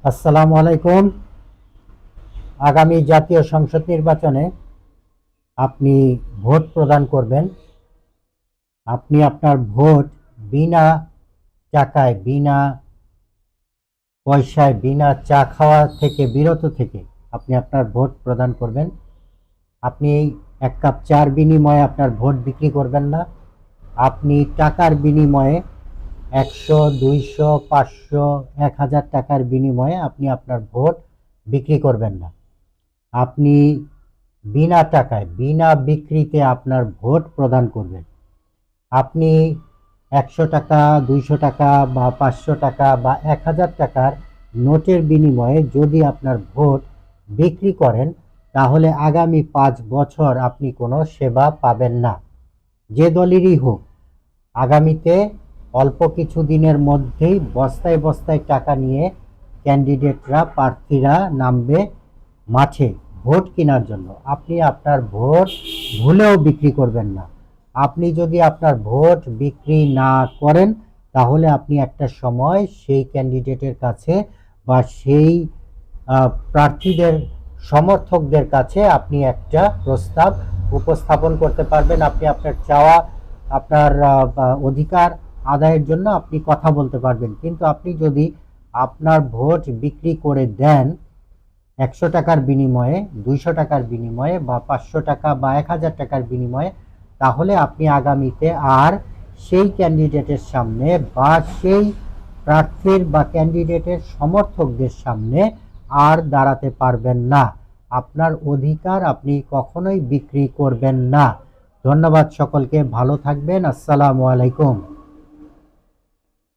আসসালামু আলাইকুম। আগামী জাতীয় সংসদ নির্বাচনে আপনি ভোট প্রদান করবেন। আপনি আপনার ভোট বিনা টাকায়, বিনা পয়সায়, বিনা চা খাওয়া থেকে বিরত থেকে আপনি আপনার ভোট প্রদান করবেন। আপনি এক কাপ চার বিনিময়ে আপনার ভোট বিক্রি করবেন না। আপনি টাকার বিনিময়ে 100, 200, 500, 1000 টাকার বিনিময়ে আপনি আপনার ভোট বিক্রি করবেন না। আপনি বিনা টাকায়, বিনা বিক্রিতে আপনার ভোট প্রদান করবেন। আপনি 100 টাকা, 200 টাকা বা 500 টাকা বা 1000 টাকার নোটের বিনিময়ে যদি আপনার ভোট বিক্রি করেন, তাহলে আগামী 5 বছর আপনি কোনো সেবা পাবেন না, যে দলেরই হোক। আগামীতে অল্প কিছু দিনের মধ্যেই বস্তায় বস্তায় টাকা নিয়ে ক্যান্ডিডেটরা, প্রার্থীরা নামবে মাঠে ভোট কেনার জন্য। আপনি আপনার ভোট ভুলেও বিক্রি করবেন না। আপনি যদি আপনার ভোট বিক্রি না করেন, তাহলে আপনি একটা সময় সেই ক্যান্ডিডেটের কাছে বা সেই প্রার্থীদের সমর্থকদের কাছে আপনি একটা প্রস্তাব উপস্থাপন করতে পারবেন। আপনি আপনার চাওয়া, আপনার অধিকার আদায়ের জন্য আপনি কথা বলতে পারবেন। কিন্তু আপনি যদি আপনার ভোট বিক্রি করে দেন 100 টাকার বিনিময়ে, 200 টাকার বিনিময়ে বা 500 টাকা বা 1000 টাকার বিনিময়ে, তাহলে আপনি আগামীতে আর সেই ক্যান্ডিডেটের সামনে বা সেই প্রার্থীর বা ক্যান্ডিডেটের সমর্থকদের সামনে আর দাঁড়াতে পারবেন না। আপনার অধিকার আপনি কখনোই বিক্রি করবেন না। ধন্যবাদ সকলকে, ভালো থাকবেন। আসসালামু আলাইকুম।